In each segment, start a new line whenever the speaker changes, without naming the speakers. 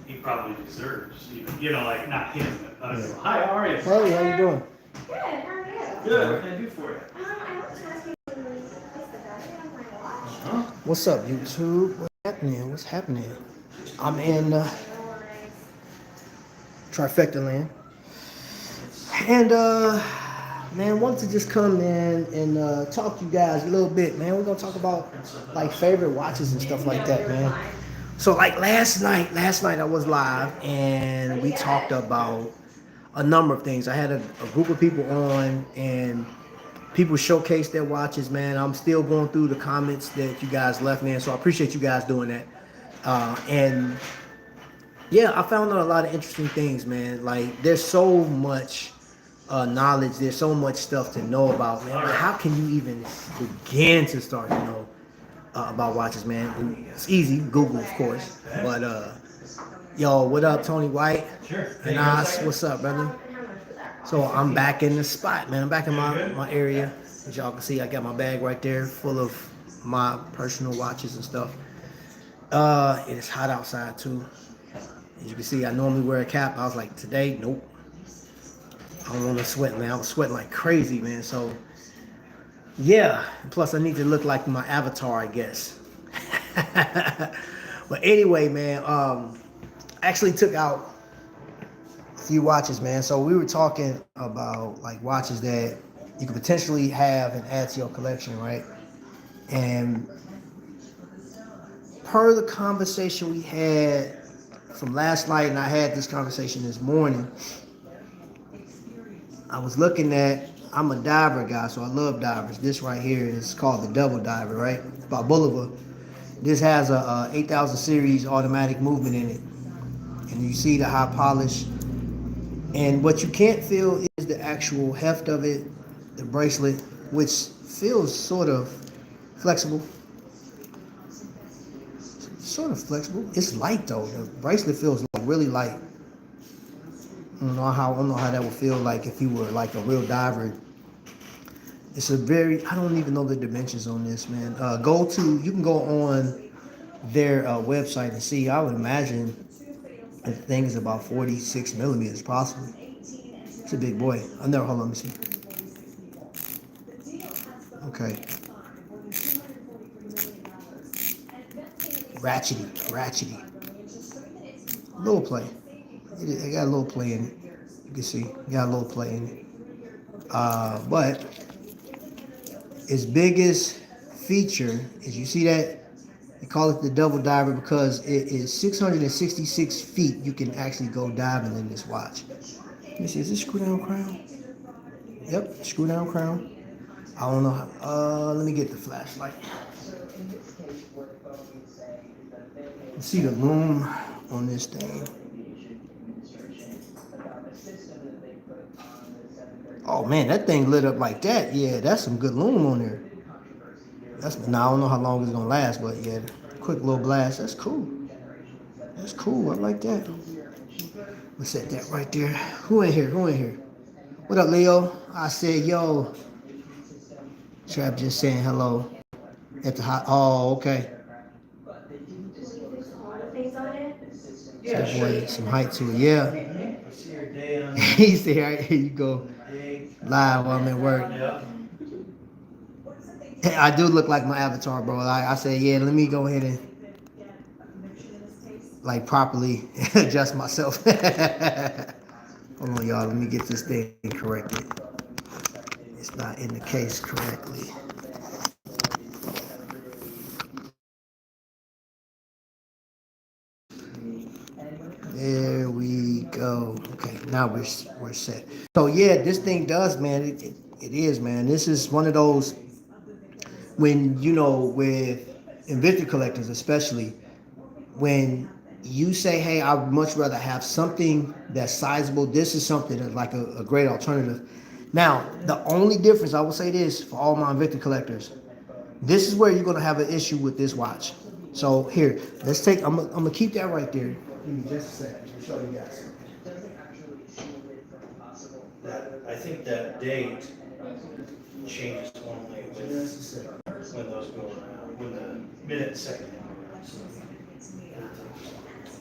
he probably deserves, even, you know, like not him, but us. Yeah. Hi, how are you?
Hey, how you doing?
Good, how are you?
Good, what can I do for you?
I want to ask you to place the battery on my watch.
What's up, YouTube? What's happening? What's happening? I'm in Trifecta land. And man, wanted to just come in and talk to you guys a little bit, man. We're gonna talk about like favorite watches and stuff like that, man. So like last night I was live and we talked about a number of things. I had a group of people on and people showcased their watches, man. I'm still going through the comments that you guys left, man. So I appreciate you guys doing that. And yeah, I found out a lot of interesting things, man. Like there's so much knowledge, there's so much stuff to know about, man. Like, how can you even begin to start to know about watches, man? And it's easy, Google, of course. But yo, what up, Tony White?
Sure.
And Nas, what's up, brother? So I'm back in the spot, man. I'm back in my area. As y'all can see, I got my bag right there full of my personal watches and stuff. It is hot outside too. As you can see, I normally wear a cap. I was like, today, nope. I don't want to sweat, man. I was sweating like crazy, man. So, yeah. Plus, I need to look like my avatar, I guess. But anyway, man, I actually took out a few watches, man. So we were talking about like watches that you could potentially have and add to your collection, right? And per the conversation we had from last night, and I had this conversation this morning, I was looking at, I'm a diver guy, so I love divers. This right here is called the Double Diver, right? By Boulevard. This has a 8000 series automatic movement in it. And you see the high polish. And what you can't feel is the actual heft of it, the bracelet, which feels sort of flexible. Sort of flexible. It's light though. The bracelet feels like really light. I don't know how that would feel like if you were like a real diver. It's a very, I don't even know the dimensions on this, man. You can go on their website and see. I would imagine the thing is about 46 millimeters, possibly. It's a big boy. Hold on, let me see. Okay. Ratchety. Little play. It got a little play in it. You can see, it got a little play in it. But its biggest feature is, you see that they call it the double diver because it is 666 feet you can actually go diving in this watch. Let me see, is this screw down crown? Yep, screw down crown. I don't know how, let me get the flashlight. You see the lume on this thing. Oh man, that thing lit up like that. Yeah, that's some good lume on there. Now I don't know how long it's gonna last, but yeah, quick little blast. That's cool. That's cool. I like that. Let's set that right there. Who in here? What up, Leo? I said, yo. Trap just saying hello at the hot. Oh, okay.
Yeah, sure.
Some height to it. Yeah. He said, all right, here you go. Live while I'm at work. I do look like my avatar, bro. I said, yeah, let me go ahead and like properly adjust myself. Hold on, y'all. Let me get this thing corrected. It's not in the case correctly. There we go. Okay, now we're set. So yeah, this thing does, man. It is, man. This is one of those, when with inventor collectors, especially when you say, hey, I'd much rather have something that's sizable. This is something that's like a great alternative. Now, the only difference, I will say this for all my inventor collectors, this is where you're gonna have an issue with this watch. So here, I'm gonna keep that right there. Give me just a second to show you guys.
I think that date changes only when those go around, when the minute and second go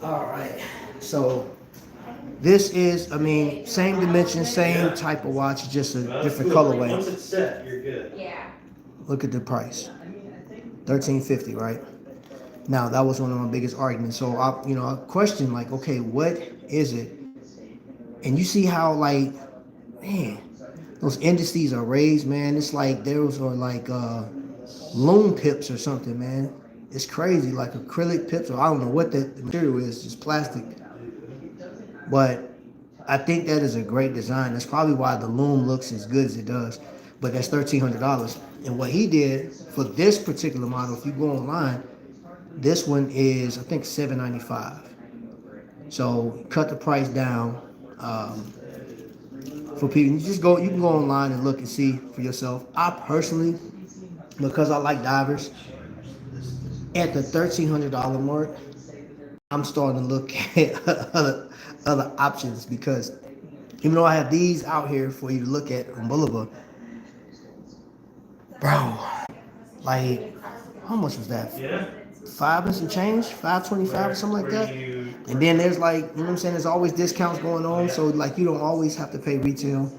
around.
All right. So this is, I mean, same dimension, same type of watch, just a different colorway.
Once it's set, you're good.
Yeah.
Look at the price, $13.50, right? Now that was one of my biggest arguments. So I questioned like, okay, what is it? And you see how like, man, those indices are raised, man. It's like those are like loom pips or something, man. It's crazy, like acrylic pips, or I don't know what the material is, just plastic. But I think that is a great design. That's probably why the loom looks as good as it does. But that's $1,300. And what he did for this particular model, if you go online, this one is I think $795. So cut the price down for people. You can go online and look and see for yourself. I personally, because I like divers, at the $1,300 mark, I'm starting to look at other options, because even though I have these out here for you to look at on Boulevard, bro, like how much was that?
Yeah.
$5 and some change, $5.25 or something like that. And then there's like, you know what I'm saying, there's always discounts going on, so like you don't always have to pay retail.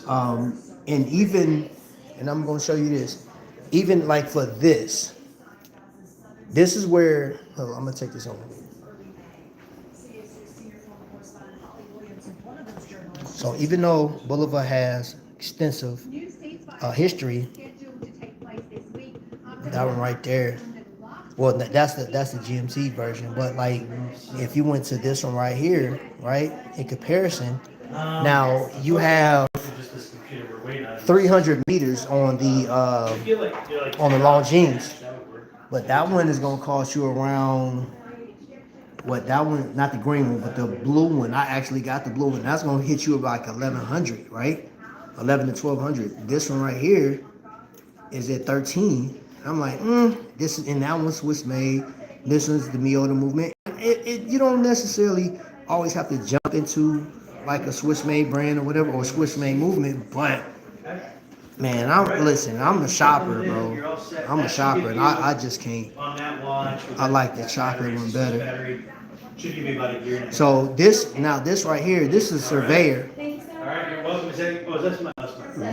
And even, and I'm gonna show you this, even like for this is where, hold on, I'm gonna take this home. So even though Boulevard has extensive history, that one right there, well, that's the GMC version. But like, if you went to this one right here, right, in comparison, now you have 300 meters on the Longines, but that one is gonna cost you around, what, that one, not the green one, but the blue one. I actually got the blue one. That's gonna hit you about like 1,100, right? 11 to 1,200. This one right here is at 13. I'm like, this is, and that one's Swiss made. This one's the Miota movement. You don't necessarily always have to jump into like a Swiss made brand or whatever, or Swiss made movement, but man, I'm a shopper, bro. I'm a shopper, and I just can't. I like the chocolate one better. So this right here, this is Surveyor.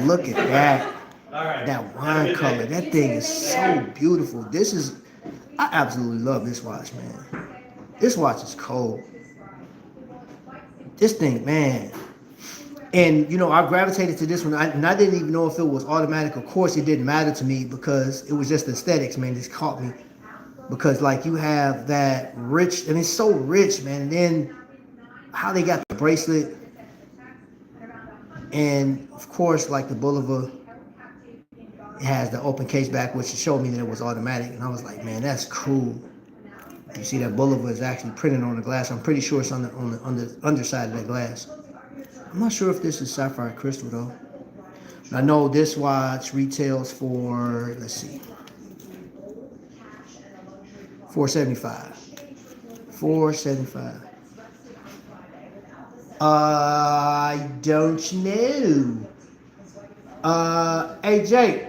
Look at that. That wine color. That thing is so beautiful. I absolutely love this watch, man. This watch is cold. This thing, man. And, I gravitated to this one, and I didn't even know if it was automatic. Of course, it didn't matter to me because it was just aesthetics, man. This caught me. Because, like, you have that rich, and it's so rich, man. And then how they got the bracelet. And, of course, like the Boulevard, it has the open case back, which showed me that it was automatic. And I was like, man, that's cool. You see that Boulevard is actually printed on the glass. I'm pretty sure it's on the underside of that glass. I'm not sure if this is sapphire crystal though. I know this watch retails for, let's see, $475. $475. I don't know. Hey Jake,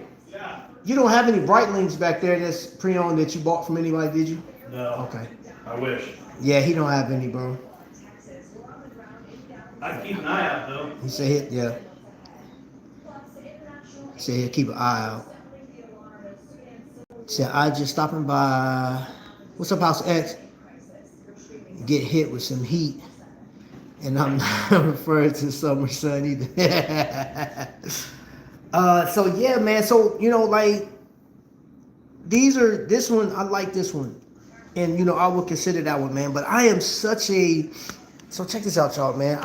you don't have any Breitlings back there that's pre-owned that you bought from anybody, did you?
No.
Okay.
I wish.
Yeah, he don't have any, bro.
I keep an eye out though.
He said, yeah. He said he'll keep an eye out. He said, I just stopping by, what's up, House X? Get hit with some heat. And I'm not referring to summer sun either. So yeah, man. So, like, this one, I like this one. And, I would consider that one, man. But I am so check this out, y'all, man.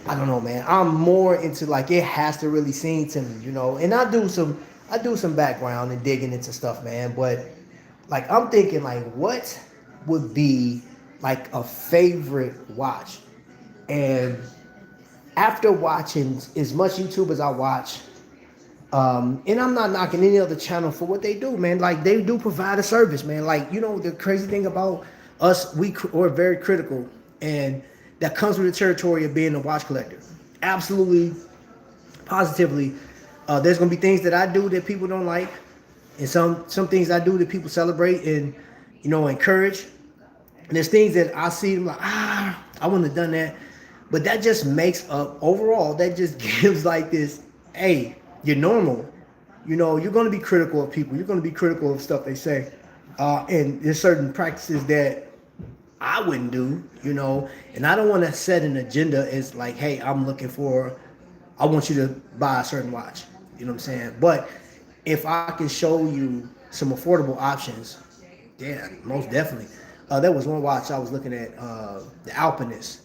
I don't know, man. I'm more into, like, it has to really sing to me, And I do some background and digging into stuff, man. But, like, I'm thinking, like, what would be, like, a favorite watch? And after watching as much YouTube as I watch, and I'm not knocking any other channel for what they do, man. Like, they do provide a service, man. Like, the crazy thing about us, we're very critical, and that comes with the territory of being a watch collector. Absolutely, positively, there's gonna be things that I do that people don't like, and some things I do that people celebrate and encourage. And there's things that I see, I'm like, I wouldn't have done that. But that just makes up, overall, that just gives like this, hey, you're normal. You know, you're going to be critical of people. You're going to be critical of stuff they say. And there's certain practices that I wouldn't do, you know. And I don't want to set an agenda as like, hey, I want you to buy a certain watch. You know what I'm saying? But if I can show you some affordable options, yeah, most definitely. There was one watch I was looking at, the Alpinist.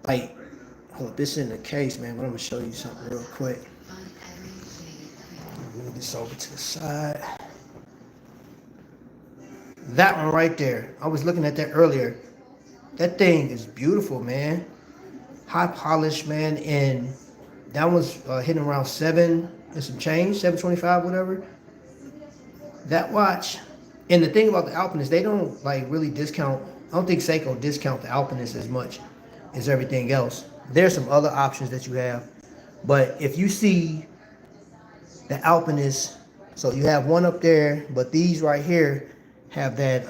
Like, hold up, this in the case, man, but I'm gonna show you something real quick. Move this over to the side. That one right there. I was looking at that earlier. That thing is beautiful, man. High polish, man, and that was hitting around 7 and some change, 725, whatever. That watch, and the thing about the Alpinist, they don't like really discount. I don't think Seiko discount the Alpinist as much as everything else. There's some other options that you have, but if you see the Alpinist, so you have one up there, but these right here have that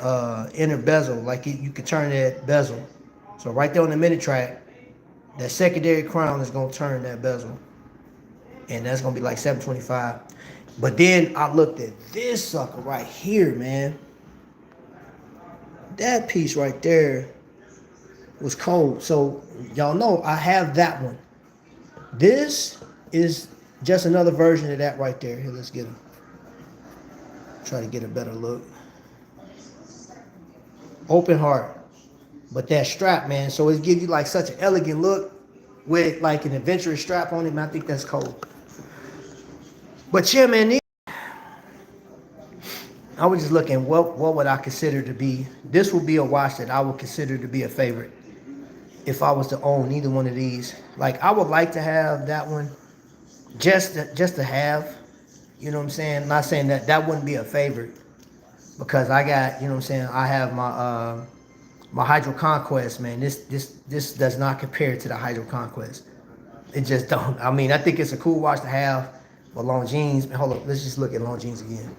inner bezel, like you can turn that bezel. So right there on the mini track, that secondary crown is gonna turn that bezel, and that's gonna be like 725. But then I looked at this sucker right here, man. That piece right there was cold. So y'all know I have that one. This is just another version of that right there. Here, let's get try to get a better look. Open heart. But that strap, man, so it gives you like such an elegant look with like an adventurous strap on it, man. I think that's cold. But yeah, man, I was just looking, what would I consider to be, this would be a watch that I would consider to be a favorite if I was to own either one of these. Like, I would like to have that one just to have, you know what I'm saying? Not saying that wouldn't be a favorite, because I got, you know what I'm saying, I have my my Hydro Conquest, man. This does not compare to the Hydro Conquest. It just don't. I mean, I think it's a cool watch to have. But Longines, man, hold up, let's just look at Longines again.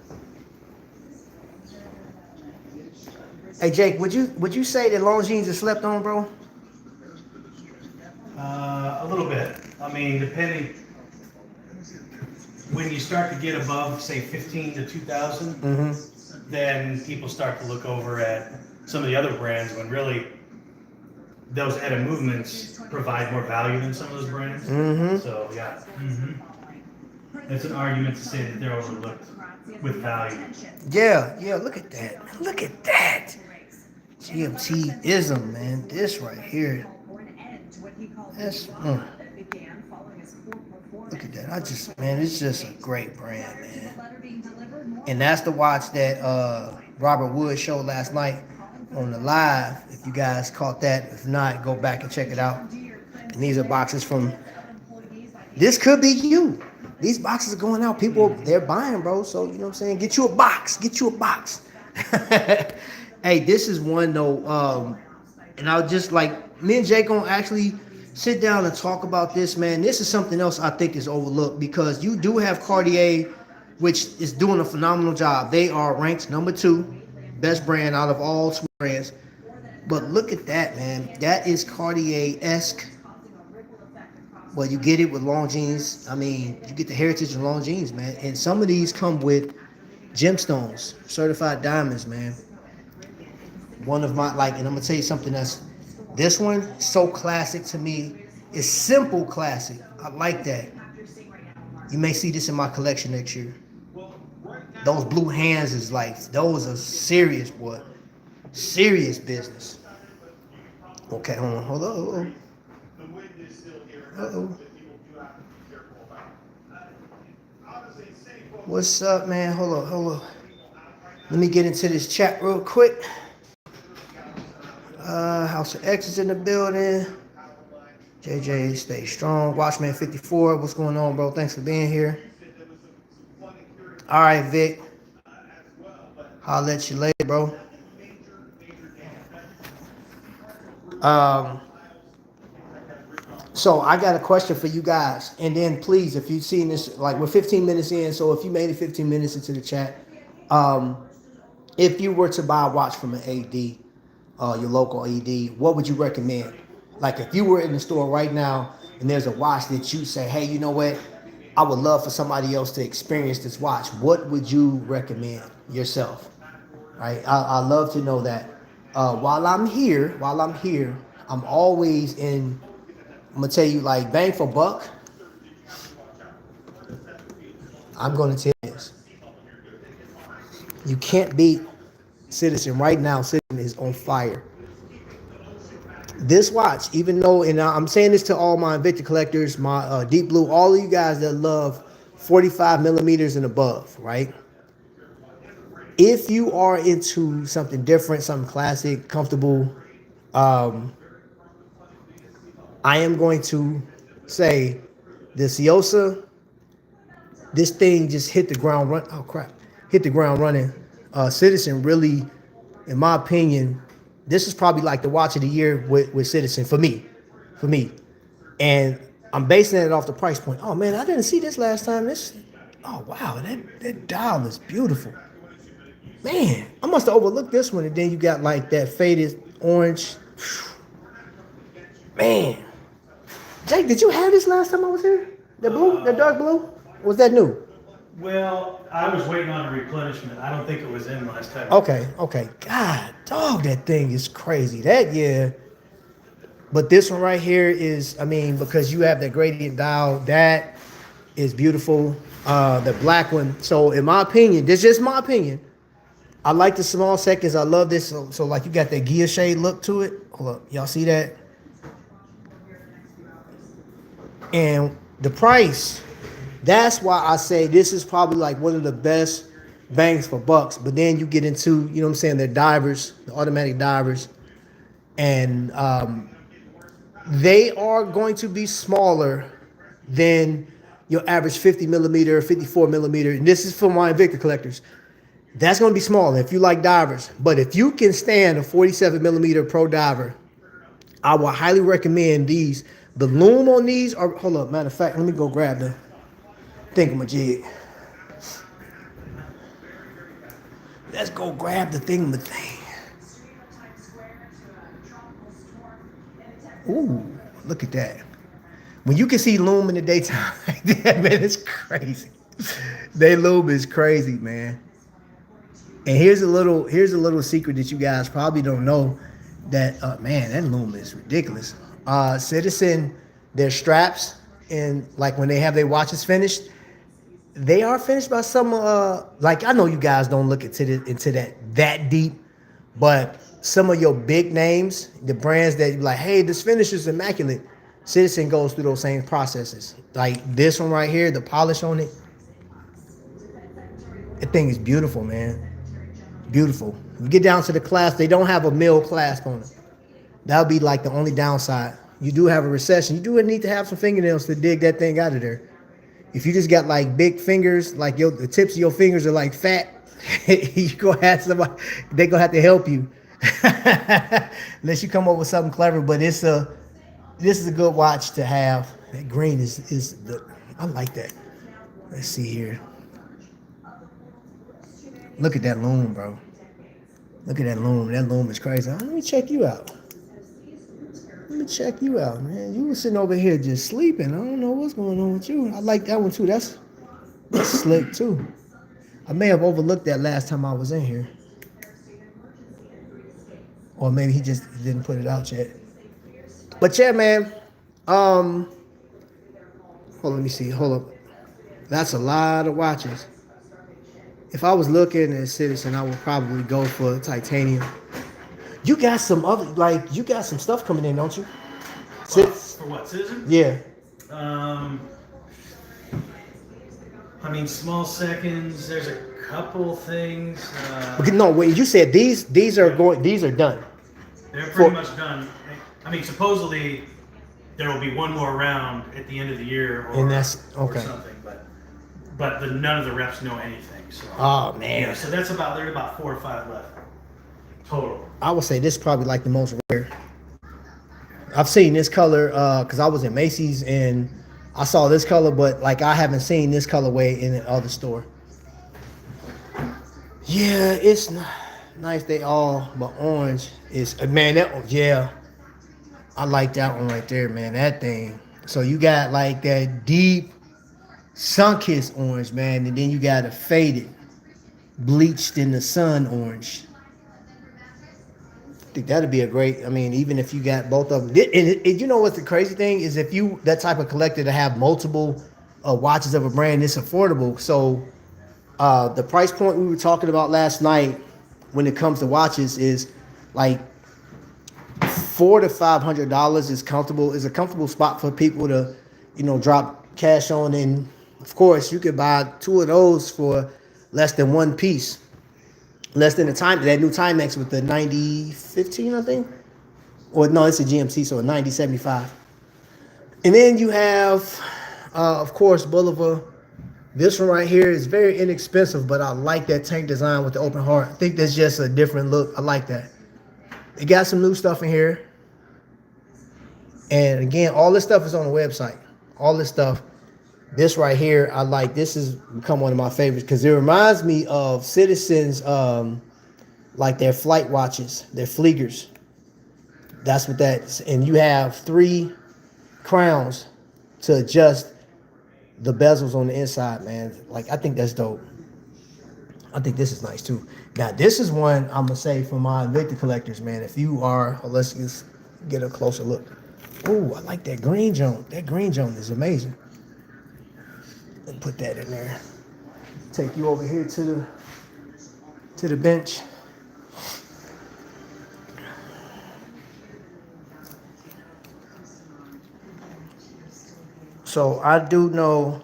Hey Jake, would you say that Longines is slept on, bro?
A little bit. I mean, depending, when you start to get above, say, 15 to 2,000, then people start to look over at some of the other brands when really those edit movements provide more value than some of those brands. So yeah, it's an argument to say that they're overlooked with value.
Yeah, look at that. Look at that. GMT-ism, man. This right here. That's look at that. Man, it's just a great brand, man. And that's the watch that Robert Wood showed last night on the live. If you guys caught that, if not, go back and check it out. And these are boxes from, this could be you. These boxes are going out. People, they're buying, bro. So, you know what I'm saying? Get you a box. Get you a box. Hey, this is one, though. And I'll just, like, me and Jake gonna actually sit down and talk about this, man. This is something else I think is overlooked, because you do have Cartier, which is doing a phenomenal job. They are ranked number 2 best brand out of all brands. But look at that, man. That is Cartier-esque. Well, you get it with Longines. I mean, you get the heritage of Longines, man. And some of these come with gemstones, certified diamonds, man. One of my, like, and I'm going to tell you something that's, this one, so classic to me. It's simple classic. I like that. You may see this in my collection next year. Those blue hands is like, those are serious, boy. Serious business. Okay, hold on. Uh-oh. What's up, man? Hold on. Let me get into this chat real quick. House of X is in the building. JJ, stay strong. Watchman 54, what's going on, bro? Thanks for being here. All right, Vic. I'll let you later, bro. So I got a question for you guys. And then please, if you've seen this, like, we're 15 minutes in. So if you made it 15 minutes into the chat, if you were to buy a watch from an AD, your local ED, what would you recommend? Like if you were in the store right now and there's a watch that you say, hey, you know what? I would love for somebody else to experience this watch. What would you recommend yourself? Right? I love to know that. While I'm here, I'm always in. I'm gonna tell you, like, bang for buck. I'm gonna tell you this. You can't beat Citizen right now. Citizen is on fire. This watch, even though, and I'm saying this to all my Invicta collectors, my Deep Blue, all of you guys that love 45 millimeters and above, right? If you are into something different, something classic, comfortable, I am going to say the Ciosa, this thing just hit the ground run. Oh crap, hit the ground running. Citizen really, in my opinion, this is probably like the watch of the year with Citizen for me. And I'm basing it off the price point. Oh man, I didn't see this last time. Oh wow, that dial is beautiful. Man, I must have overlooked this one. And then you got like that faded orange. Man, Jake, did you have this last time I was here? The blue, the dark blue? Or was that new?
Well, I was waiting on a replenishment. I don't think it was in last time.
Okay. God, dog, that thing is crazy. Yeah. But this one right here is, I mean, because you have that gradient dial, that is beautiful. The black one. So in my opinion, this is just my opinion. I like the small seconds. I love this. So like you got that gear shade look to it. Hold up. Y'all see that? And the price, that's why I say this is probably like one of the best bangs for bucks. But then you get into, you know what I'm saying, the divers, the automatic divers. And they are going to be smaller than your average 50 millimeter, 54 millimeter. And this is for my Invicta collectors. That's going to be smaller if you like divers. But if you can stand a 47 millimeter pro diver, I would highly recommend these. The loom on these are, hold up, matter of fact, let me go grab the thingamajig. Let's go grab the thingamajig. Ooh, look at that. When you can see loom in the daytime, man, it's crazy. They loom is crazy, man. And here's a little secret that you guys probably don't know. That man, that loom is ridiculous. Citizen, their straps, and like when they have their watches finished, they are finished by some like I know you guys don't look into that deep, but some of your big names, the brands that you're like, hey, this finish is immaculate. Citizen goes through those same processes. Like this one right here, the polish on it, that thing is beautiful, man. Beautiful. You get down to the clasp, they don't have a mill clasp on it. That would be like the only downside. You do have a recession. You do need to have some fingernails to dig that thing out of there. If you just got like big fingers, like the tips of your fingers are like fat, you gonna have somebody. They gonna have to help you, unless you come up with something clever. But this is a good watch to have. That green I like that. Let's see here. Look at that loom, bro. Look at that loom. That loom is crazy. Let me check you out. Man. You were sitting over here just sleeping. I don't know what's going on with you. I like that one too. That's slick too. I may have overlooked that last time I was in here. Or maybe he just didn't put it out yet. But yeah, man. Hold on, let me see. Hold up. That's a lot of watches. If I was looking at Citizen, I would probably go for titanium. You got some you got some stuff coming in, don't you?
For what, Citizen?
Yeah.
I mean, small seconds. There's a couple things.
No, when you said these are done.
They're pretty much done. I mean, supposedly there will be one more round at the end of the year, or something. But none of the reps know anything. So,
oh man.
Yeah, so there's about 4 or 5 left total.
I would say this is probably like the most rare. I've seen this color because I was in Macy's and I saw this color, but like I haven't seen this colorway in the other store. Yeah, it's not, Nice, they all, but orange is, man, that, yeah. I like that one right there, man. That thing. So you got like that deep sun-kissed orange, man, and then you got a faded, bleached in the sun orange. I think that'd be a great. I mean, even if you got both of them, and you know what the crazy thing is, if you that type of collector to have multiple watches of a brand, it's affordable. So the price point we were talking about last night when it comes to watches is like $400 to $500 is comfortable. Is a comfortable spot for people to, drop cash on. And of course, you could buy two of those for less than one piece. Less than that new Timex with the 9015, I think. Or no, it's a GMT, so a 9075. And then you have, of course, Boulevard. This one right here is very inexpensive, but I like that tank design with the open heart. I think that's just a different look. I like that. It got some new stuff in here. And again, all this stuff is on the website. All this stuff. This right here, I like. This has become one of my favorites because it reminds me of Citizens, like their flight watches, their Fliegers. That's what that is. And you have 3 crowns to adjust the bezels on the inside, man. Like, I think that's dope. I think this is nice too. Now, this is one I'm gonna say for my Invicta collectors, man. If you are, let's just get a closer look. Ooh, I like that green joint. That green joint is amazing. And put that in there. Take you over here to the bench. So I do know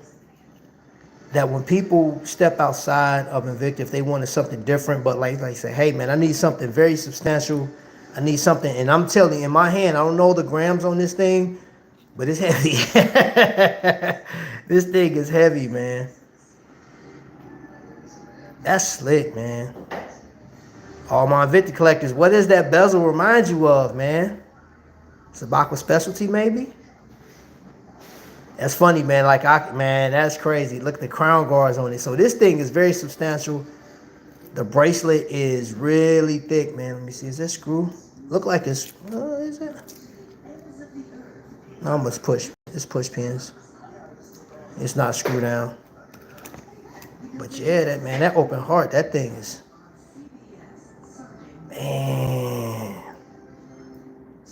that when people step outside of Invicta, if they wanted something different, but like say, hey man, I need something very substantial. I need something, and I'm telling you, in my hand, I don't know the grams on this thing, but it's heavy. This thing is heavy, man. That's slick, man. All my Invicta collectors, what does that bezel remind you of, man? Sabacco Specialty, maybe? That's funny, man. Man, that's crazy. Look at the crown guards on it. So this thing is very substantial. The bracelet is really thick, man. Let me see. Is that screw? Look like it's, is it? No, I must push. It's push pins. It's not screw down. But yeah, that open heart, that thing is, man,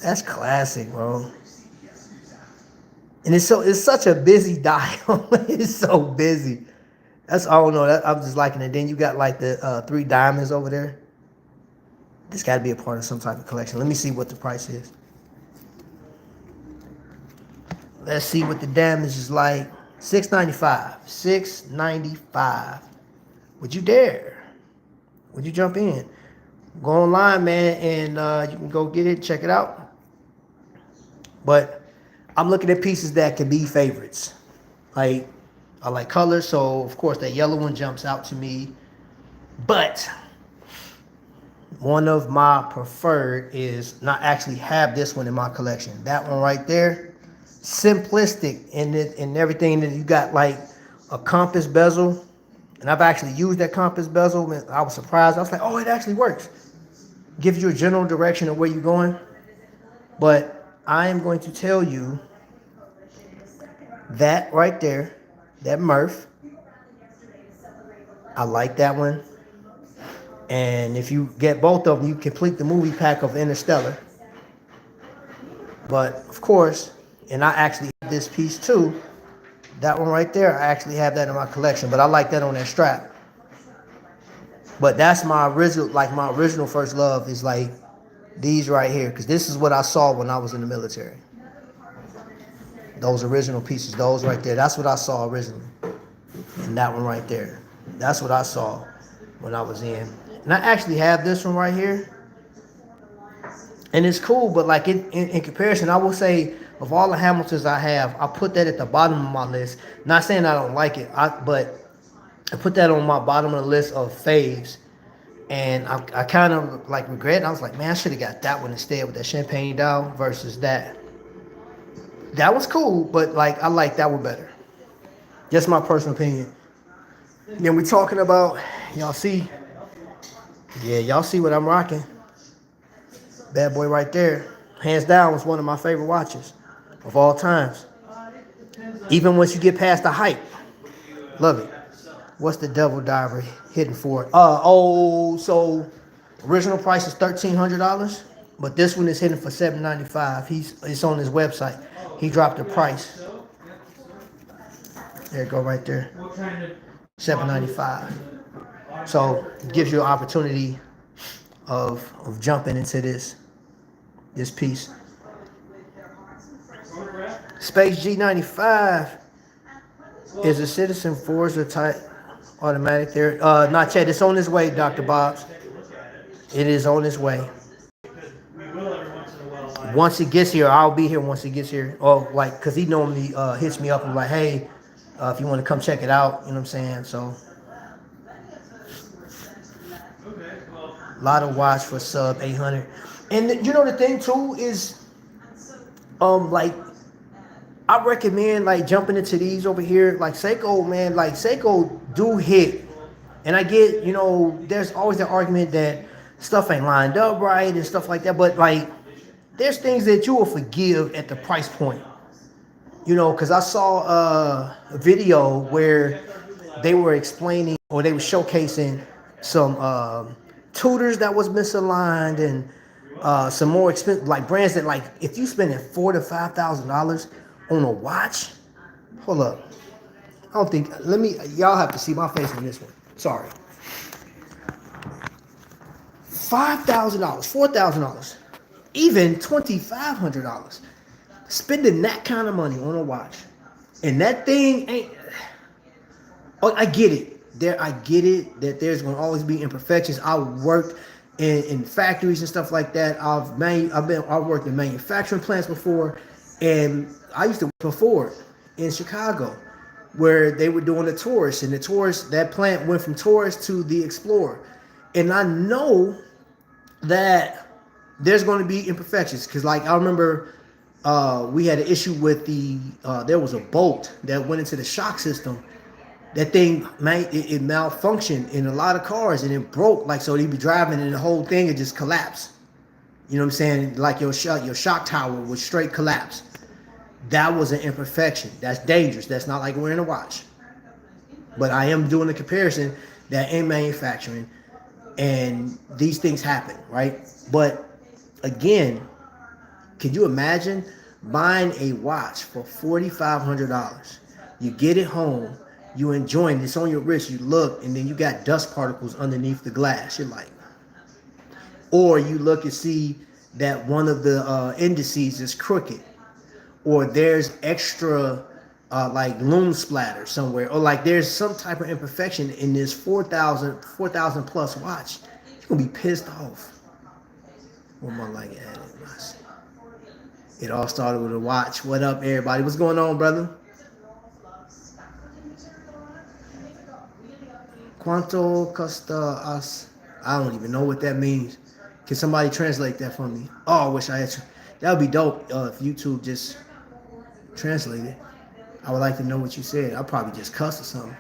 that's classic, bro. And it's such a busy dial. It's so busy. That's all I don't know. I'm just liking it. Then you got like the 3 diamonds over there. This got to be a part of some type of collection. Let me see what the price is. Let's see what the damage is like. $6.95. $6.95. Would you dare? Would you jump in? Go online, man, and you can go get it, check it out. But I'm looking at pieces that can be favorites. Like, I like colors, so of course that yellow one jumps out to me. But one of my preferred is not actually have this one in my collection. That one right there. Simplistic in it and everything. That you got like a compass bezel, and I've actually used that compass bezel, and I was surprised. I was like, oh, it actually works. Gives you a general direction of where you're going. But I am going to tell you that right there, that Murph, I like that one. And if you get both of them, you complete the movie pack of Interstellar. But of course, and I actually have this piece too. That one right there, I actually have that in my collection, but I like that on that strap. But that's my original first love is like these right here, because this is what I saw when I was in the military. Those original pieces, those right there, that's what I saw originally. And that one right there, that's what I saw when I was in. And I actually have this one right here. And it's cool, but like in comparison, I will say of all the Hamiltons I have, I put that at the bottom of my list. Not saying I don't like it, but I put that on my bottom of the list of faves. And I kind of like regret it. I was like, man, I should have got that one instead with that champagne dial versus that. That was cool, but like I like that one better. Just my personal opinion. Then we're talking about, y'all see, Yeah, y'all see what I'm rocking. Bad boy right there. Hands down was one of my favorite watches of all times. Even once you get past the hype. Love it. What's the Devil Diver hitting for? So original price is $1,300, but this one is hitting for $795. It's on his website. He dropped the price. There you go, right there. $795. So it gives you an opportunity of jumping into this piece. Space G95 is a Citizen Forza type automatic there. Not yet. It's on its way, Dr. Bob's. It is on its way. Once it gets here, I'll be here once it gets here. Oh, like, because he normally hits me up and like, hey, if you want to come check it out, you know what I'm saying? So, a lot of watch for sub 800. And you know the thing too is, like, I recommend like jumping into these over here. Like Seiko, man, like Seiko do hit. And I get, you know, there's always the argument that stuff ain't lined up right and stuff like that. But like, there's things that you will forgive at the price point. You know, because I saw a video where they were explaining or they were showcasing some tutors that was misaligned and some more expensive, like brands that like, if you spending $4,000 to $5,000 on a watch, hold up. I don't think, y'all have to see my face on this one. Sorry. $5,000, $4,000, even $2,500. Spending that kind of money on a watch. And that thing ain't, oh, I get it. I get it that there's going to always be imperfections. I worked in factories and stuff like that. I've worked in manufacturing plants before, and I used to work for Ford in Chicago, where they were doing the Taurus, and the Taurus, that plant went from Taurus to the Explorer, and I know that there's going to be imperfections because, like, I remember we had an issue with there was a bolt that went into the shock system. That thing, man, it malfunctioned in a lot of cars and it broke. Like, so they'd be driving and the whole thing would just collapse. You know what I'm saying? Like your shock tower would straight collapse. That was an imperfection. That's dangerous. That's not like wearing a watch. But I am doing a comparison that in manufacturing and these things happen, right? But again, can you imagine buying a watch for $4,500? You get it home. You enjoying it. It's on your wrist. You look, and then you got dust particles underneath the glass. You're like, or you look and see that one of the indices is crooked, or there's extra like loom splatter somewhere, or like there's some type of imperfection in this 4,000 plus watch. You're gonna be pissed off. What am I like at it? It all started with a watch. What up, everybody? What's going on, brother? Quanto costa us? I don't even know what that means. Can somebody translate that for me? Oh, I wish I had. That would be dope if YouTube just translated. I would like to know what you said. I'll probably just cuss or something.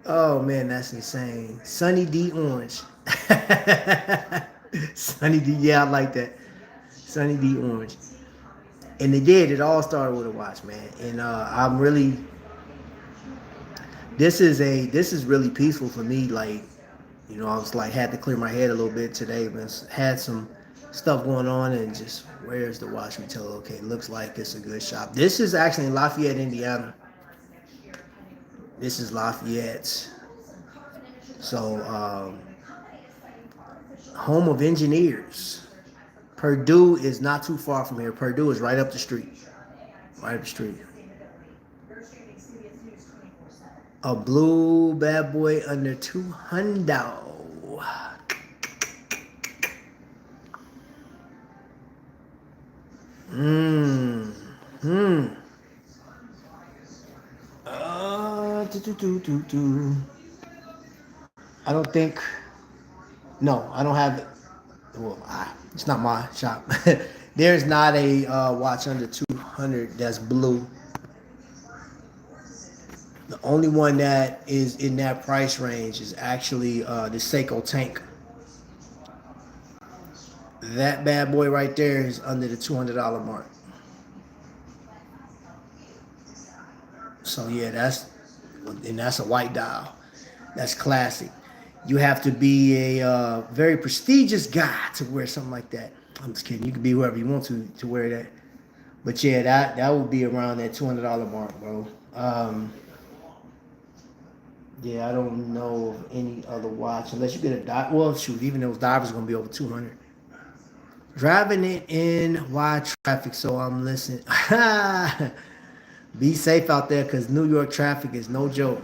Oh man, that's insane. Sunny D Orange. Sunny D, yeah, I like that. Sunny D Orange. And it all started with a watch, man. And I'm really. This is really peaceful for me. Like, you know, I was like, had to clear my head a little bit today, but had some stuff going on and just, where's the watch retailer? Okay, looks like it's a good shop. This is actually in Lafayette, Indiana. This is Lafayette. So, home of engineers. Purdue is not too far from here. Purdue is right up the street. Right up the street. A blue bad boy under $200. I don't think. No, I don't have it. Well, it's not my shop. There's not a watch under 200 that's blue. The only one that is in that price range is actually the Seiko Tank. That bad boy right there is under the $200 mark. So yeah, that's a white dial. That's classic. You have to be a very prestigious guy to wear something like that. I'm just kidding. You can be whoever you want to wear that. But yeah, that would be around that $200 mark, bro. Yeah, I don't know of any other watch unless you get a dive. Well, shoot, even those divers are gonna be over 200. Driving it in wide traffic, so I'm listening. Be safe out there, cause New York traffic is no joke.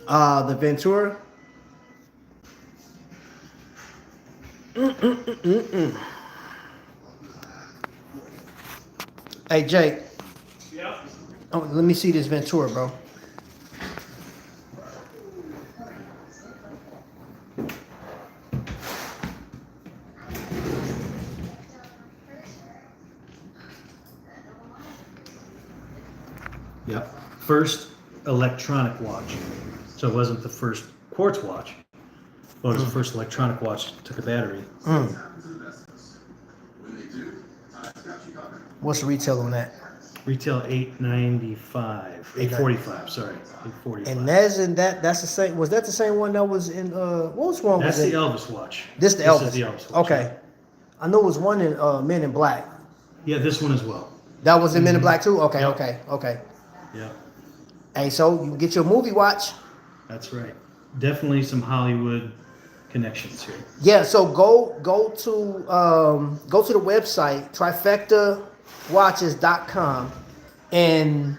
The Ventura. Hey, Jake.
Yeah.
Oh, let me see this Ventura, bro.
Yep. First electronic watch. So it wasn't the first quartz watch, but it was the first electronic watch that took a battery.
What's the retail on that?
Retail $895, $845. Sorry, $845.
And that's the same. Was that the same one that was in? What was wrong
That's
with
the
it?
Elvis watch.
This the Elvis.
Is the Elvis watch.
Okay, I know it was one in Men in Black.
Yeah, this one as well.
That was in Men in Black too. Okay,
Yep.
okay.
Yeah,
Hey, so you can get your movie watch.
that's right. Definitely some Hollywood connections here.
Yeah, so go to the website trifectawatches.com and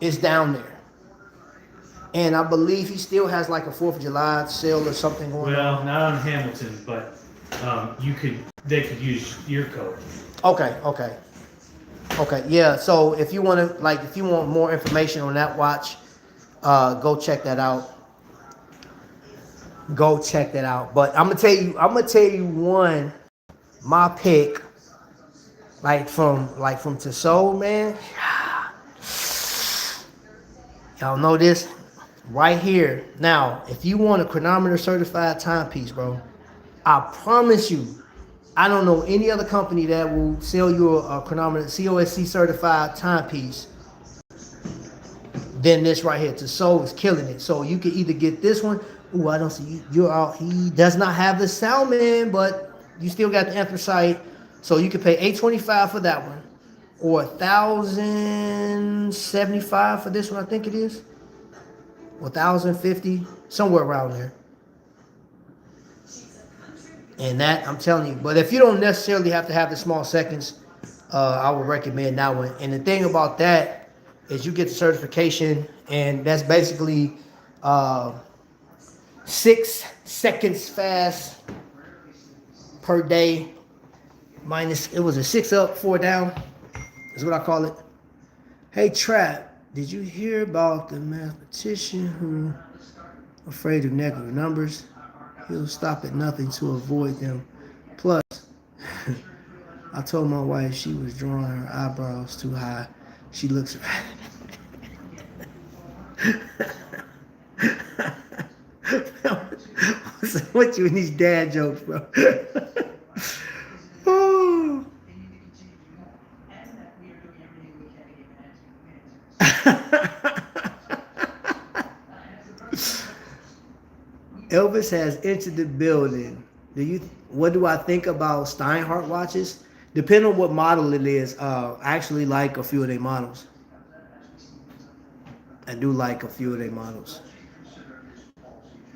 it's down there. And I believe he still has like a 4th of July sale or something going on.
Well, not on Hamilton, but they could use your code.
Okay. Yeah, so if you want more information on that watch, go check that out. But I'm gonna tell you one, my pick, like from Tissot, man. Y'all know this right here. Now, if you want a chronometer certified timepiece, bro, I promise you, I don't know any other company that will sell you a chronometer COSC certified timepiece than this right here. Tissot is killing it. So you can either get this one. Ooh, I don't see you're out. He does not have the sound, man, but you still got the anthracite. So you can pay $825 for that one, or $1,075 for this one. I think it is, or $1,050, somewhere around there. And that, I'm telling you. But if you don't necessarily have to have the small seconds, I would recommend that one. And the thing about that is you get the certification, and that's basically 6 seconds fast per day. Minus, it was a 6 up, 4 down, is what I call it. Hey, Trap, did you hear about the mathematician who afraid of negative numbers? He'll stop at nothing to avoid them. Plus, I told my wife she was drawing her eyebrows too high. She looks. What's you in these dad jokes, bro? Oh. Elvis has entered the building. What do I think about Steinhardt watches? Depending on what model it is, I actually like a few of their models. I do like a few of their models.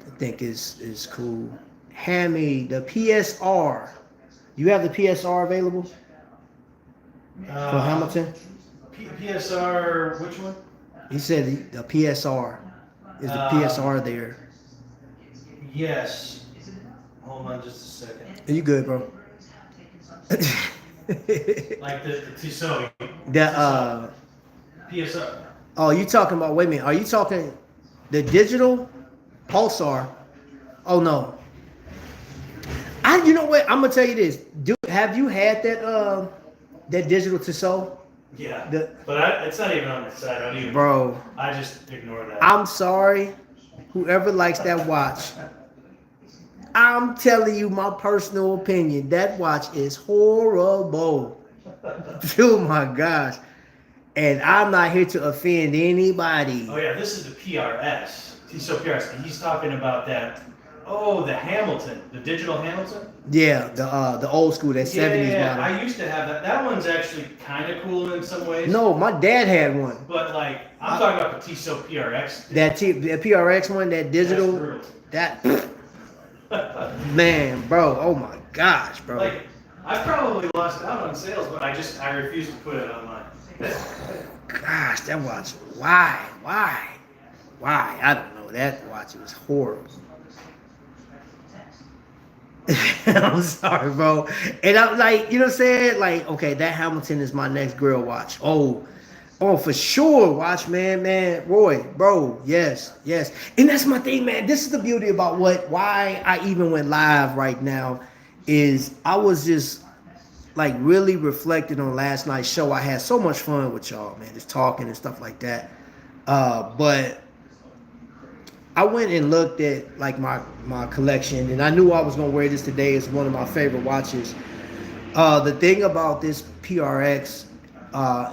I think is cool. Hammy, the PSR. You have the PSR available for Hamilton?
PSR, which one?
He said the PSR. Is the PSR there?
Yes. Hold on just a second.
Are you good, bro?
Like the Tissot.
The
PSR.
Oh, you talking about? Wait a minute. Are you talking the digital Pulsar? Oh no. I You know what? I'm gonna tell you this. Have you had that digital Tissot?
Yeah. It's not even on the side. I don't even.
Bro.
I just ignore that.
I'm sorry, whoever likes that watch. I'm telling you my personal opinion. That watch is horrible. Oh my gosh. And I'm not here to offend anybody.
Oh yeah, this is the PRS. Tissot PRX. And he's talking about that. Oh, the Hamilton, the digital Hamilton.
Yeah, the old school, that 70s
Yeah,
model.
I used to have that. That one's actually kind of cool in some ways.
No, my dad had one.
But like, I'm talking about the Tissot PRX.
The PRX one, that digital. That man, bro. Oh my gosh, bro.
Like, I probably lost out on sales, but I refuse to put it online.
Gosh, that watch. Why? I don't know. That watch was horrible. I'm sorry, bro. And I'm like, you know what I'm saying? Like, okay, that Hamilton is my next grill watch. Oh, for sure. Watch, man. Roy, bro. Yes. And that's my thing, man. This is the beauty about why I even went live right now is I was just like really reflecting on last night's show. I had so much fun with y'all, man, just talking and stuff like that. But I went and looked at like my collection, and I knew I was gonna wear this today. It's one of my favorite watches. The thing about this PRX,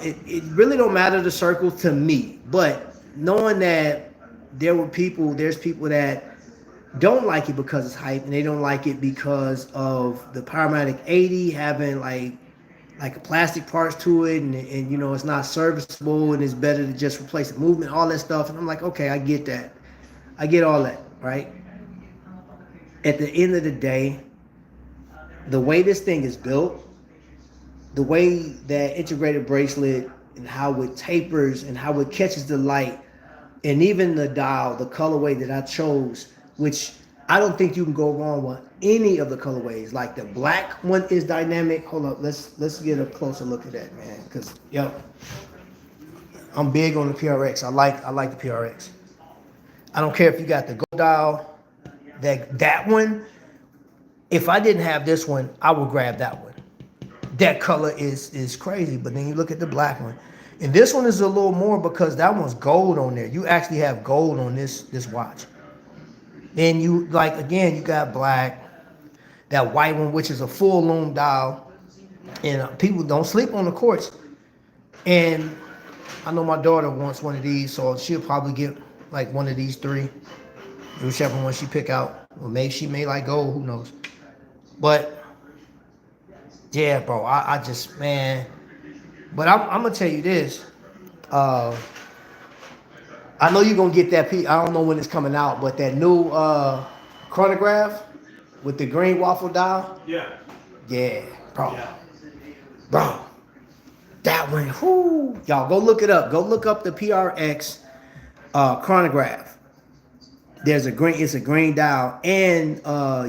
it really don't matter the circle to me, but knowing that there's people that don't like it because it's hype, and they don't like it because of the Powermatic 80 having like plastic parts to it, and you know it's not serviceable, and it's better to just replace the movement, all that stuff. And I'm like, okay, I get that. I get all that, right? At the end of the day, the way this thing is built, the way that integrated bracelet and how it tapers and how it catches the light, and even the dial, the colorway that I chose, which I don't think you can go wrong with any of the colorways. Like the black one is dynamic. Hold up, let's get a closer look at that, man. Cause I'm big on the PRX. I like the PRX. I don't care if you got the gold dial, that one. If I didn't have this one, I would grab that one. That color is crazy. But then you look at the black one, and this one is a little more because that one's gold on there. You actually have gold on this watch. Then you you got black, that white one, which is a full lume dial, and people don't sleep on the quartz. And I know my daughter wants one of these, so she'll probably get like one of these three, whichever one she pick out. Or maybe she may like gold, who knows. But yeah, bro, I just, man. But I'm gonna tell you this. I know you're gonna get that piece. I don't know when it's coming out, but that new chronograph with the green waffle dial. Yeah, bro.
Yeah.
Bro. That one, whoo. Y'all go look it up. Go look up the PRX chronograph. It's a green dial, and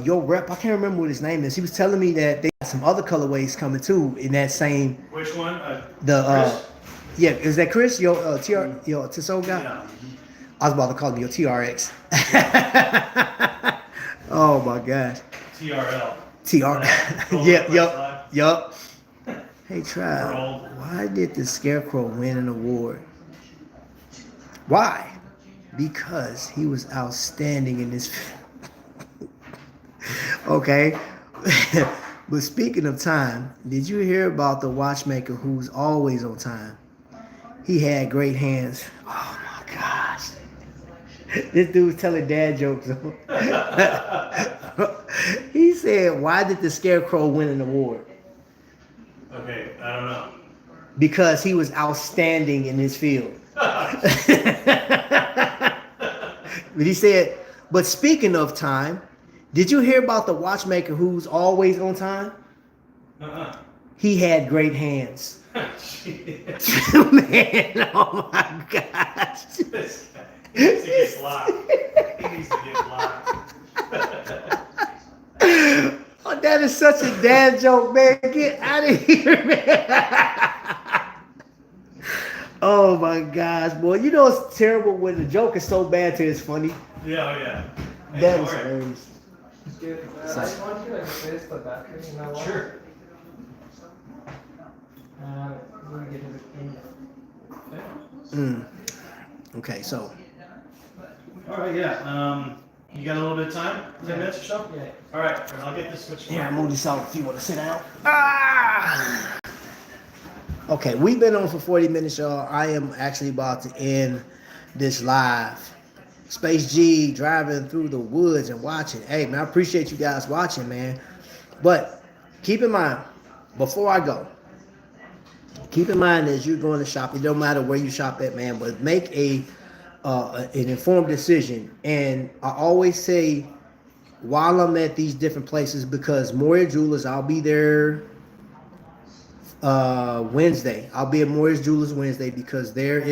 your rep, I can't remember what his name is. He was telling me that they got some other colorways coming too in that same.
Which one?
Chris? Yeah, is that Chris? Your Tissot guy?
Yeah.
I was about to call him your TRX. Oh my gosh.
TRL.
Yup. Hey, Trav, why did the Scarecrow win an award? Why? Because he was outstanding in this film. Okay. But speaking of time, did you hear about the watchmaker who's always on time? He had great hands. Oh my gosh. This dude's telling dad jokes. He said, why did the Scarecrow win an award?
Okay, I don't know.
Because he was outstanding in his field. But he said, but speaking of time, did you hear about the watchmaker who's always on time? He had great hands. Man, oh my gosh.
He needs to get blocked.
Oh, that is such a dad joke, man. Get out of here, man. Oh my gosh, boy. You know it's terrible when the joke is so bad till it's funny.
Yeah.
That is hilarious. So,
I want you to replace the battery in my watch.
Sure.
We'll get it
okay, so
All right, yeah. You got a little bit of time? 10 minutes or so?
Yeah.
All right, I'll get this switched.
yeah, move this out if you want to sit down. Ah! Okay, we've been on for 40 minutes, y'all. I am actually about to end this live. Space G driving through the woods and watching. Hey, man, I appreciate you guys watching, man. But keep in mind, before I go, keep in mind as you're going to shop, it don't matter where you shop at, man, but make an informed decision. And I always say, while I'm at these different places, because Moria Jewelers, I'll be there Wednesday. I'll be at Moria Jewelers Wednesday because they're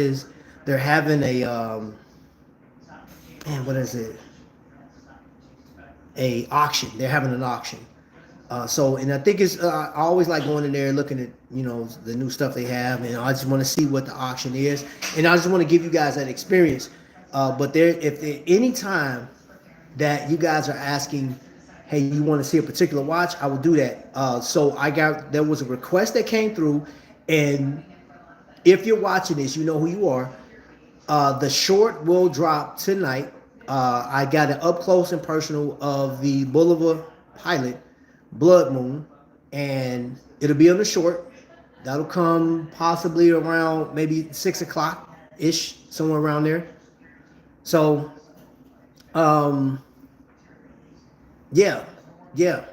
having a man, what is it? A auction. They're having an auction. And I think it's I always like going in there looking at the new stuff they have, and I just want to see what the auction is, and I just want to give you guys that experience. But if any time that you guys are asking, hey, you want to see a particular watch, I will do that. There was a request that came through, and if you're watching this, you know who you are. The short will drop tonight. I got an up close and personal of the Boulevard Pilot Blood Moon, and it'll be on the short. That'll come possibly around maybe 6 o'clock ish, somewhere around there. So, yeah.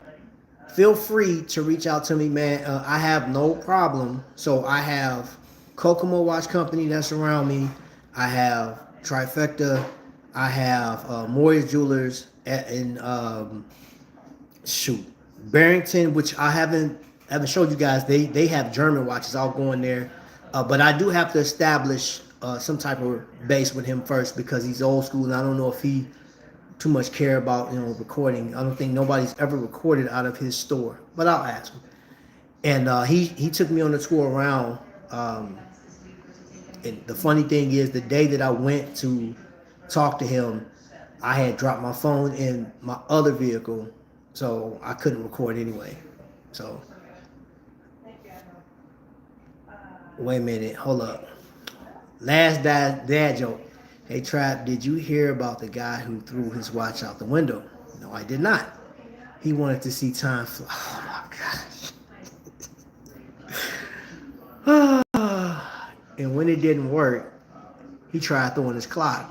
Feel free to reach out to me, man. I have no problem. So I have Kokomo Watch Company that's around me. I have Trifecta. I have Moria Jewelers and Barrington, which I haven't showed you guys. They have German watches. I'll go in there, but I do have to establish some type of base with him first because he's old school, and I don't know if he too much care about recording. I don't think nobody's ever recorded out of his store, but I'll ask him. And he took me on the tour around. And the funny thing is, the day that I went to talk to him, I had dropped my phone in my other vehicle, so I couldn't record anyway. So, wait a minute, hold up. Last dad joke. Hey, Trap, did you hear about the guy who threw his watch out the window? No, I did not. He wanted to see time fly. Oh, my gosh. And when it didn't work, he tried throwing his clock.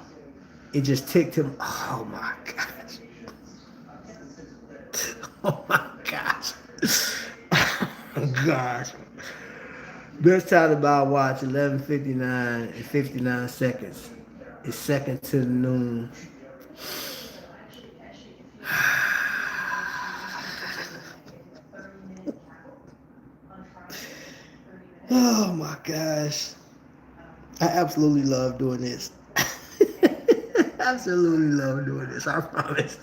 It just ticked him. Oh, my gosh. Oh, my gosh. Oh, gosh. Best time to buy a watch, 11:59 and 59 seconds. It's second to noon. Oh my gosh. I absolutely love doing this. Absolutely love doing this, I promise.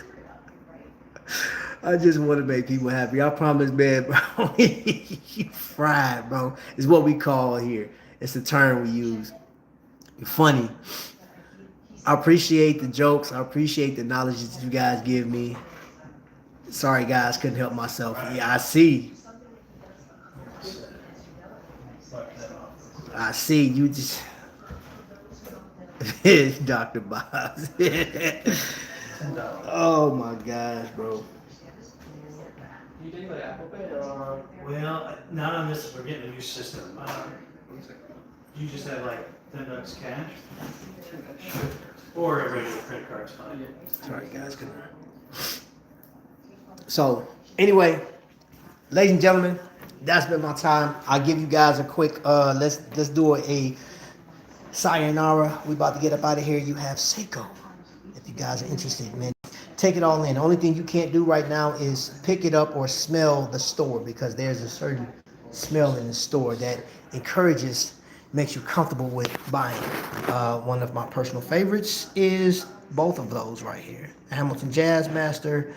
I just want to make people happy. I promise, man, bro. You fried, bro. It's what we call here. It's the term we use. You're funny. I appreciate the jokes. I appreciate the knowledge that you guys give me. Sorry, guys, couldn't help myself. Yeah, I see. I see. You just... Dr. Bob. Oh, my gosh, bro.
You take the Apple Pay or?
Well, not on this. We're getting a new system. You just have like $10 cash, or a regular credit card's fine.
Sorry, guys. So, anyway, ladies and gentlemen, that's been my time. I'll give you guys a quick. Let's do a sayonara. We about to get up out of here. You have Seiko. If you guys are interested, man, take it all in. The only thing you can't do right now is pick it up or smell the store, because there's a certain smell in the store that encourages, makes you comfortable with buying. One of my personal favorites is both of those right here. Hamilton Jazzmaster,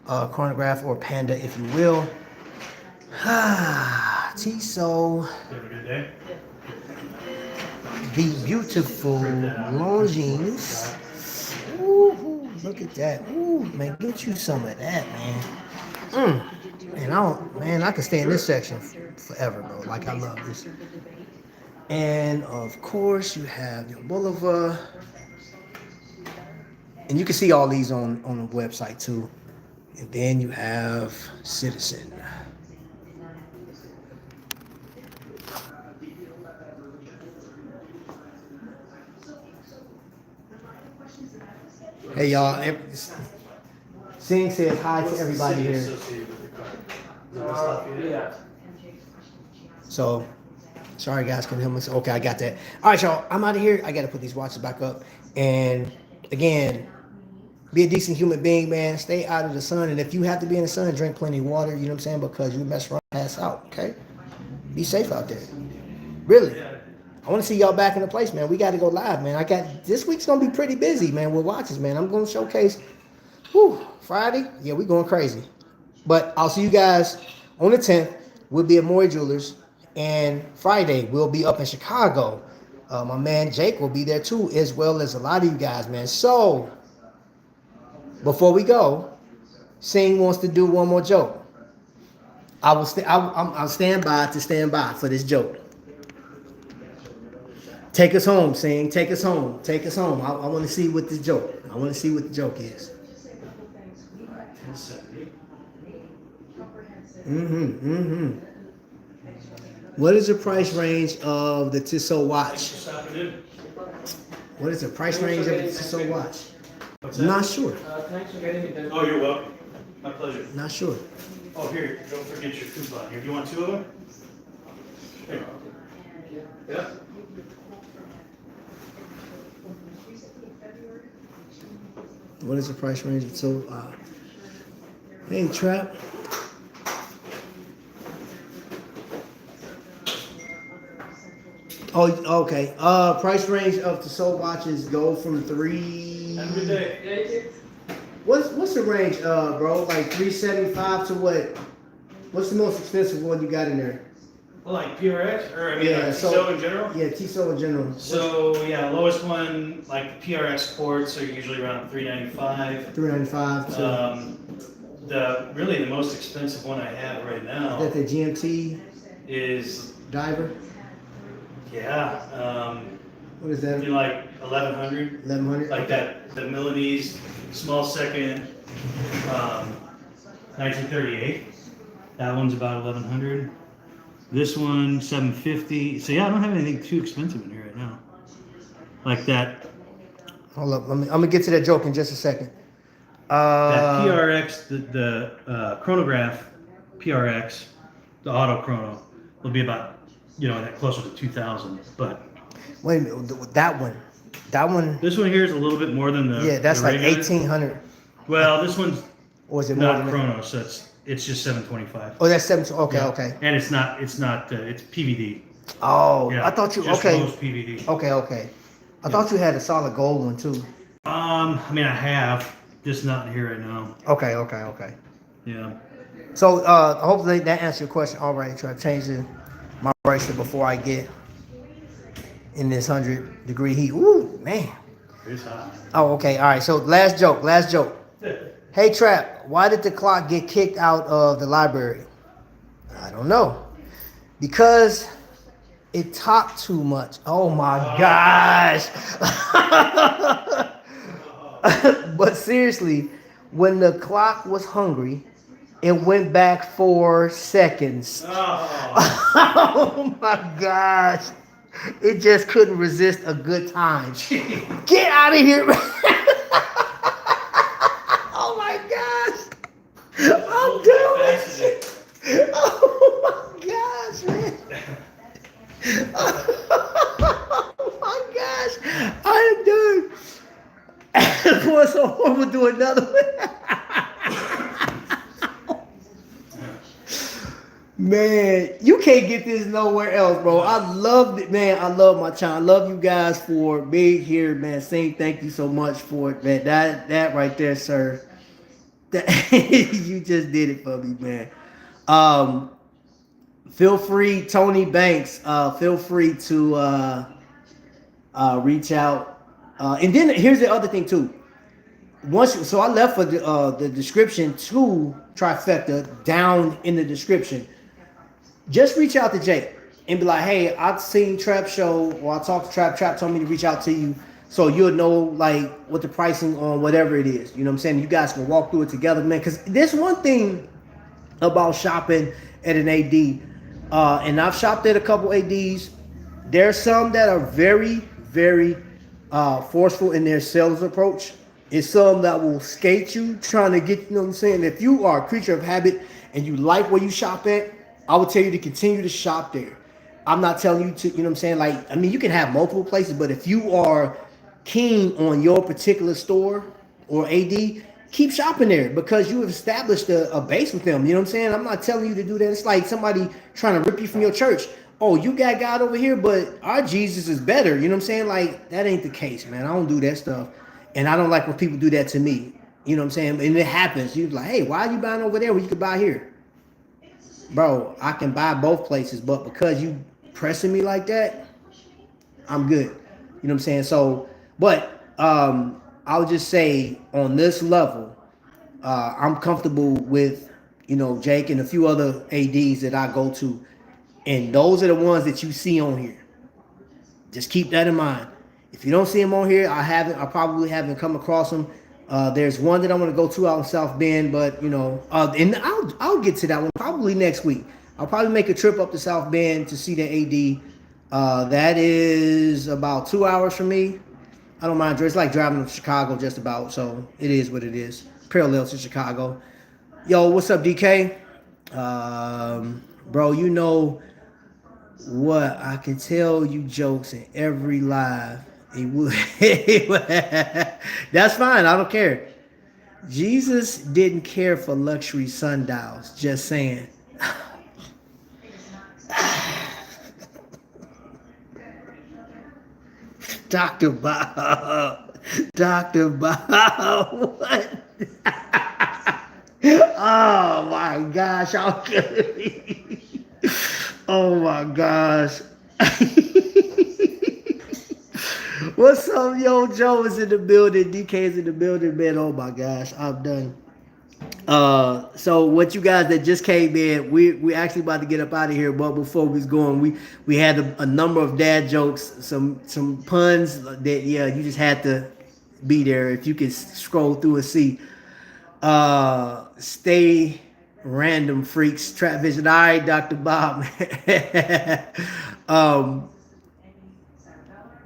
chronograph, or Panda, if you will. Tissot.
Have a good day.
The beautiful Longines. Ooh, Look at that. Ooh, man, get you some of that, man. Man, I could stay in this section forever, bro. Like, I love this. And of course, you have your Boulevard. And you can see all these on the website too. And then you have Citizen. Hey y'all, Sing says hi to everybody here.
Yeah.
So, sorry guys, couldn't help myself. Okay, I got that. All right, y'all, I'm out of here. I got to put these watches back up. And again, be a decent human being, man. Stay out of the sun. And if you have to be in the sun, drink plenty of water, you know what I'm saying? Because you mess around, pass out, okay? Be safe out there. Really. I want to see y'all back in the place, man. We got to go live, man. This week's going to be pretty busy, man, with watches, man. I'm going to showcase, Friday. Yeah, we going crazy. But I'll see you guys on the 10th. We'll be at Maury Jewelers. And Friday, we'll be up in Chicago. My man Jake will be there too, as well as a lot of you guys, man. So, before we go, Sing wants to do one more joke. I'll stand by for this joke. Take us home, Sing. Take us home. Take us home. I want to see what the joke is. What is the price range of the Tissot watch? What is the price range of the Tissot watch? Not sure.
Thanks for getting me.
Oh, you're welcome. My pleasure.
Not sure.
Oh, here, don't forget your coupon. Here, do you want 2 of them? Here. Yeah.
What is the price range of Tissot? Hey, Trap. Oh, okay. Price range of Tissot watches go from 3.
Have a good day.
What's the range, bro? Like 375 to what? What's the most expensive one you got in there?
Well, like PRX, or I mean,
Yeah,
like
so-
Tissot in general?
Yeah, Tissot in general.
So, yeah, lowest one, like the PRX quartz, are usually around $395.
395 to
Really the most expensive one I have right now
that the GMT
is,
diver.
yeah,
What is that?
maybe like 1100.
1100.
Like that, the Milanese small second, 1938. That one's about 1100. This one, 750. So yeah, I don't have anything too expensive in here right now. Like that.
Hold up. I'm gonna get to that joke in just a second.
That PRX, the chronograph PRX, the auto chrono, will be about, that closer to 2000. But
Wait a minute. That one.
this one here is a little bit more than the
Yeah, that's
the
like
regular.
1800.
Well, this one's
Or is it more
not
than that?
chrono, so it's just 725.
Oh, that's 7. Okay,
Yeah.
okay.
And it's PVD.
Oh,
Yeah,
I thought you.
just
Okay.
most PVD.
Okay. I thought you had a solid gold one too.
I mean, I have, just not in here right now.
Okay.
Yeah.
So hopefully that answers your question. All right, try to change my bracelet before I get in this 100-degree heat. Ooh, man.
It's hot.
Oh, okay. All right. So last joke. Hey, Trap, why did the clock get kicked out of the library? I don't know. Because it talked too much. Oh my gosh. But seriously, when the clock was hungry, it went back 4 seconds. Oh my gosh. It just couldn't resist a good time. Get out of here, man. Oh my gosh. I'm done with it. Oh my gosh, man. Oh my gosh. I am done. Boy, so horrible, do another one. Man, you can't get this nowhere else, bro. I love it, man. I love my channel. I love you guys for being here, man. Saying thank you so much for it, man. That right there, sir. You just did it for me, man. Feel free, Tony Banks. Feel free to reach out. And then here's the other thing too. so I left for the description to Trifecta down in the description. Just reach out to Jake and be like, hey, I've seen Trap Show, or I talked to Trap. Trap told me to reach out to you, so you'll know like what the pricing on whatever it is. You know what I'm saying? You guys can walk through it together, man. Because there's one thing about shopping at an AD, and I've shopped at a couple ADs. There's some that are very, very forceful in their sales approach. It's some that will skate you, trying to get, you know what I'm saying? If you are a creature of habit and you like where you shop at, I would tell you to continue to shop there. I'm not telling you to, you know what I'm saying? Like, I mean, you can have multiple places, but if you are keen on your particular store or AD, keep shopping there because you have established a base with them. You know what I'm saying? I'm not telling you to do that. It's like somebody trying to rip you from your church. Oh, you got God over here, but our Jesus is better. You know what I'm saying? Like, that ain't the case, man. I don't do that stuff. And I don't like when people do that to me. You know what I'm saying? And it happens. You're like, hey, why are you buying over there when you could buy here? Bro, I can buy both places, but because you pressing me like that, I'm good. You know what I'm saying? So, but I'll just say on this level, I'm comfortable with, you know, Jake and a few other ADs that I go to. And those are the ones that you see on here. Just keep that in mind. If you don't see them on here, I probably haven't come across them. There's one that I want to go to out in South Bend, but you know, and I'll get to that one probably next week. I'll probably make a trip up to South Bend to see the AD. That is about 2 hours from me. I don't mind. It's like driving to Chicago just about, so it is what it is. Parallel to Chicago. Yo, what's up, DK? Bro, you know what? I can tell you jokes in every live. That's fine. I don't care. Jesus didn't care for luxury sundials. Just saying. Dr. Bob. Dr. Bob. What? Oh my gosh. Y'all killing me. Oh my gosh. What's up, yo? Joe is in the building. DK is in the building, man. Oh my gosh, I'm done. So what you guys that just came in, we actually about to get up out of here, but before we was going, we had a number of dad jokes, some puns that you just had to be there. If you can scroll through and see. Stay random freaks, Trapvision. All right, Dr. Bob.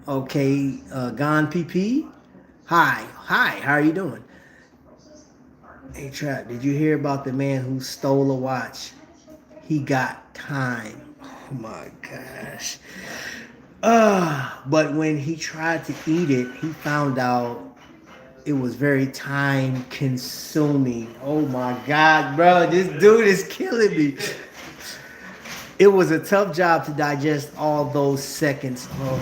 Okay, Gone PP. Hi, how are you doing? Hey, Trap, did you hear about the man who stole a watch? He got time. Oh my gosh. But when he tried to eat it, he found out it was very time consuming. Oh my God, bro, this dude is killing me. It was a tough job to digest all those seconds, bro.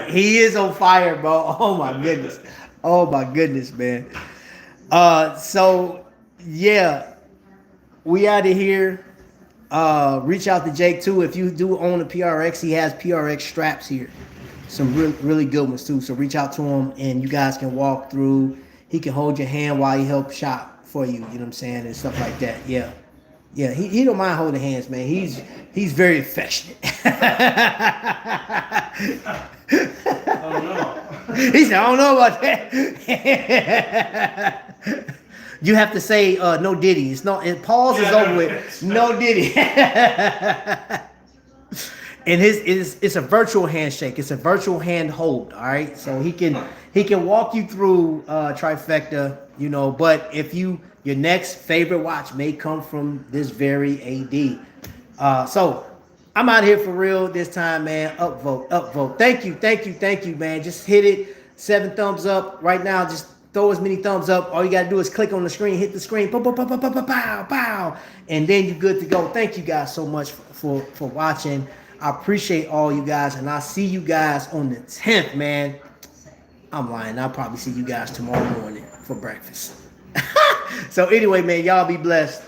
He is on fire, bro. Oh my goodness, man. So yeah, we out of here. Reach out to Jake too. If you do own a PRX, he has PRX straps here. Some really good ones too. So reach out to him and you guys can walk through. He can hold your hand while he helps shop for you. You know what I'm saying? And stuff like that. Yeah. Yeah, he don't mind holding hands, man. He's very affectionate.
Oh no.
He said, I don't know about that. You have to say no Diddy. It's not, and pause is over with. No Diddy. And it's a virtual handshake. It's a virtual hand hold. All right. So he can walk you through Trifecta, you know, but if your next favorite watch may come from this very AD. So I'm out here for real this time, man. Upvote. Thank you, man. Just hit it. 7 thumbs up right now. Just throw as many thumbs up. All you got to do is click on the screen, hit the screen, pow, pow, pow, pow, pow, pow, pow, and then you're good to go. Thank you guys so much for watching. I appreciate all you guys, and I'll see you guys on the 10th, man. I'm lying. I'll probably see you guys tomorrow morning for breakfast. So anyway, man, y'all be blessed.